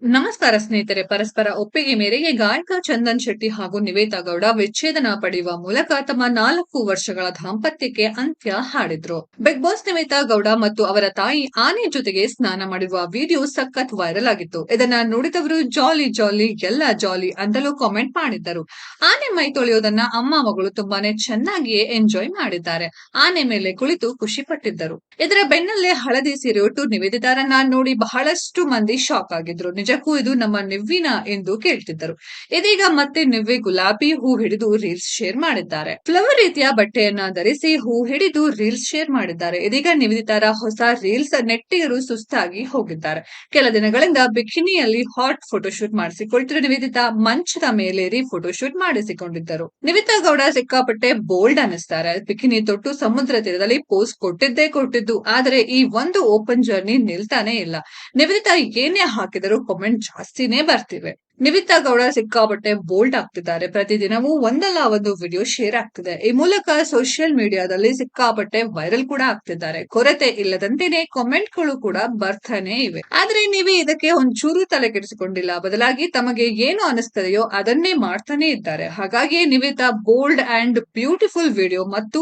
ನಮಸ್ಕಾರ ಸ್ನೇಹಿತರೆ. ಪರಸ್ಪರ ಒಪ್ಪಿಗೆ ಮೇರೆಗೆ ಗಾಯಕ ಚಂದನ್ ಶೆಟ್ಟಿ ಹಾಗೂ ನಿವೇತಾ ಗೌಡ ವಿಚ್ಛೇದನ ಪಡೆಯುವ ಮೂಲಕ ತಮ್ಮ 4 ವರ್ಷಗಳ ದಾಂಪತ್ಯಕ್ಕೆ ಅಂತ್ಯ ಹಾಡಿದ್ರು. ಬಿಗ್ ಬಾಸ್ ನಿವೇತಾ ಗೌಡ ಮತ್ತು ಅವರ ತಾಯಿ ಆನೆ ಜೊತೆಗೆ ಸ್ನಾನ ಮಾಡಿರುವ ವಿಡಿಯೋ ಸಖತ್ ವೈರಲ್ ಆಗಿತ್ತು. ಇದನ್ನ ನೋಡಿದವರು ಜಾಲಿ ಜಾಲಿ ಎಲ್ಲ ಜಾಲಿ ಅಂತಲೂ ಕಾಮೆಂಟ್ ಮಾಡಿದ್ದರು. ಆನೆ ಮೈ ತೊಳೆಯೋದನ್ನ ಅಮ್ಮ ಮಗಳು ತುಂಬಾನೇ ಚೆನ್ನಾಗಿಯೇ ಎಂಜಾಯ್ ಮಾಡಿದ್ದಾರೆ. ಆನೆ ಮೇಲೆ ಕುಳಿತು ಖುಷಿ ಪಟ್ಟಿದ್ದರು. ಇದರ ಬೆನ್ನಲ್ಲೇ ಹಳದಿ ಸೀರೆ ಉಟ್ಟು ನಿವೇದಿತಾರನ್ನ ನೋಡಿ ಬಹಳಷ್ಟು ಮಂದಿ ಶಾಕ್ ಆಗಿದ್ರು. ನಿಜಕ್ಕೂ ಇದು ನಮ್ಮ ನಿವ್ವಿನ ಎಂದು ಕೇಳ್ತಿದ್ದರು. ಇದೀಗ ಮತ್ತೆ ನಿವ್ವೆ ಗುಲಾಬಿ ಹೂ ಹಿಡಿದು ರೀಲ್ಸ್ ಶೇರ್ ಮಾಡಿದ್ದಾರೆ. ಫ್ಲವರ್ ರೀತಿಯ ಬಟ್ಟೆಯನ್ನ ಧರಿಸಿ ಹೂ ಹಿಡಿದು ರೀಲ್ಸ್ ಶೇರ್ ಮಾಡಿದ್ದಾರೆ. ಇದೀಗ ನಿವೇದಿತಾರ ಹೊಸ ರೀಲ್ಸ್ ನೆಟ್ಟಿಗರು ಸುಸ್ತಾಗಿ ಹೋಗಿದ್ದಾರೆ. ಕೆಲ ದಿನಗಳಿಂದ ಬಿಕಿನಿಯಲ್ಲಿ ಹಾಟ್ ಫೋಟೋಶೂಟ್ ಮಾಡಿಸಿಕೊಳ್ತಿರುವ ನಿವೇದಿತಾ ಮಂಚದ ಮೇಲೇರಿ ಫೋಟೋಶೂಟ್ ಮಾಡಿಸಿಕೊಂಡಿದ್ದರು. ನಿವೇತಾ ಗೌಡ ಸಿಕ್ಕಾಪಟ್ಟೆ ಬೋಲ್ಡ್ ಅನ್ನಿಸ್ತಾರೆ. ಬಿಕಿನಿ ತೊಟ್ಟು ಸಮುದ್ರ ತೀರದಲ್ಲಿ ಪೋಸ್ ಕೊಟ್ಟಿದ್ದು ಆದರೆ ಈ ಒಂದು ಓಪನ್ ಜರ್ನಿ ನಿಲ್ತಾನೆ ಇಲ್ಲ. ನಿವೇದಿತಾ ಏನೇ ಹಾಕಿದರೂ ಕಾಮೆಂಟ್ ಜಾಸ್ತಿನೇ ಬರ್ತಿವೆ. ನಿವೇತಾ ಗೌಡ ಸಿಕ್ಕಾಪಟ್ಟೆ ಬೋಲ್ಡ್ ಆಗ್ತಿದ್ದಾರೆ. ಪ್ರತಿದಿನವೂ ಒಂದಲ್ಲ ಒಂದು ವಿಡಿಯೋ ಶೇರ್ ಆಗ್ತಿದೆ. ಈ ಮೂಲಕ ಸೋಷಿಯಲ್ ಮೀಡಿಯಾದಲ್ಲಿ ಸಿಕ್ಕಾಪಟ್ಟೆ ವೈರಲ್ ಕೂಡ ಆಗ್ತಿದ್ದಾರೆ. ಕೊರತೆ ಇಲ್ಲದಂತೆಯೇ ಕಾಮೆಂಟ್ಗಳು ಕೂಡ ಬರ್ತಾನೆ ಇವೆ. ಆದ್ರೆ ನೀವೇ ಇದಕ್ಕೆ ಒಂಚೂರು ತಲೆ ಕೆಡಿಸಿಕೊಂಡಿಲ್ಲ. ಬದಲಾಗಿ ತಮಗೆ ಏನು ಅನಿಸ್ತದೆಯೋ ಅದನ್ನೇ ಮಾಡ್ತಾನೆ ಇದ್ದಾರೆ. ಹಾಗಾಗಿ Nivetha bold and beautiful video ಮತ್ತು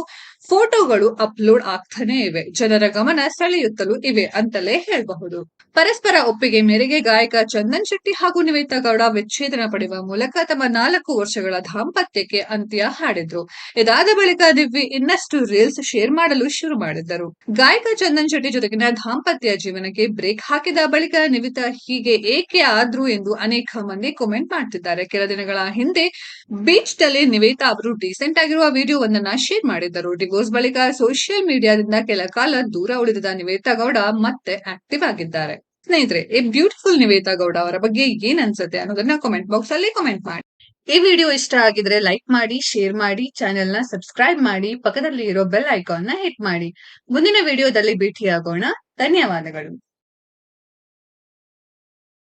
ಫೋಟೋಗಳು ಅಪ್ಲೋಡ್ ಆಗ್ತಾನೆ ಇವೆ. ಜನರ ಗಮನ ಸೆಳೆಯುತ್ತಲೂ ಇವೆ ಅಂತಲೇ ಹೇಳಬಹುದು. ಪರಸ್ಪರ ಒಪ್ಪಿಗೆ ಮೇರೆಗೆ ಗಾಯಕ ಚಂದನ್ ಶೆಟ್ಟಿ ಹಾಗೂ ನಿವೇತಾ ಗೌಡ ವಿಚ್ಛೇದನ ಪಡೆಯುವ ಮೂಲಕ ತಮ್ಮ 4 ವರ್ಷಗಳ ದಾಂಪತ್ಯಕ್ಕೆ ಅಂತ್ಯ ಹಾಡಿದ್ರು. ಇದಾದ ಬಳಿಕ ದಿವ್ಯ ಇನ್ನಷ್ಟು ರೀಲ್ಸ್ ಶೇರ್ ಮಾಡಲು ಶುರು ಮಾಡಿದ್ದರು. ಗಾಯಕ ಚಂದನ್ ಶೆಟ್ಟಿ ಜೊತೆಗಿನ ದಾಂಪತ್ಯ ಜೀವನಕ್ಕೆ ಬ್ರೇಕ್ ಹಾಕಿದ ಬಳಿಕ ನಿವೇತಾ ಹೀಗೆ ಏಕೆ ಆದ್ರು ಎಂದು ಅನೇಕ ಮಂದಿ ಕಾಮೆಂಟ್ ಮಾಡ್ತಿದ್ದಾರೆ. ಕೆಲ ದಿನಗಳ ಹಿಂದೆ ಬೀಚ್ ನಲ್ಲಿ ನಿವೇತಾ ಅವರು ಡೀಸೆಂಟ್ ಆಗಿರುವ ವಿಡಿಯೋ ಒಂದನ್ನ ಶೇರ್ ಮಾಡಿದ್ದರು. ಡಿವೋರ್ಸ್ ಬಳಿಕ ಸೋಷಿಯಲ್ ಮೀಡಿಯಾದಿಂದ ಕೆಲ ಕಾಲ ದೂರ ಉಳಿದಿದ್ದ ನಿವೇತಾ ಗೌಡ ಮತ್ತೆ ಆಕ್ಟಿವ್ ಆಗಿದ್ದಾರೆ. ಸ್ನೇಹಿತರೆ, ಈ ಬ್ಯೂಟಿಫುಲ್ ನಿವೇತಾ ಗೌಡ ಅವರ ಬಗ್ಗೆ ಏನ್ ಅನ್ಸುತ್ತೆ ಅನ್ನೋದನ್ನ ಕಾಮೆಂಟ್ ಬಾಕ್ಸ್ ಅಲ್ಲಿ ಕಾಮೆಂಟ್ ಮಾಡಿ. ಈ ವಿಡಿಯೋ ಇಷ್ಟ ಆಗಿದ್ರೆ ಲೈಕ್ ಮಾಡಿ, ಶೇರ್ ಮಾಡಿ, ಚಾನೆಲ್ ನ ಸಬ್ಸ್ಕ್ರೈಬ್ ಮಾಡಿ, ಪಕ್ಕದಲ್ಲಿ ಇರೋ ಬೆಲ್ ಐಕಾನ್ ನ ಹಿಟ್ ಮಾಡಿ. ಮುಂದಿನ ವಿಡಿಯೋದಲ್ಲಿ ಭೇಟಿಯಾಗೋಣ. ಧನ್ಯವಾದಗಳು.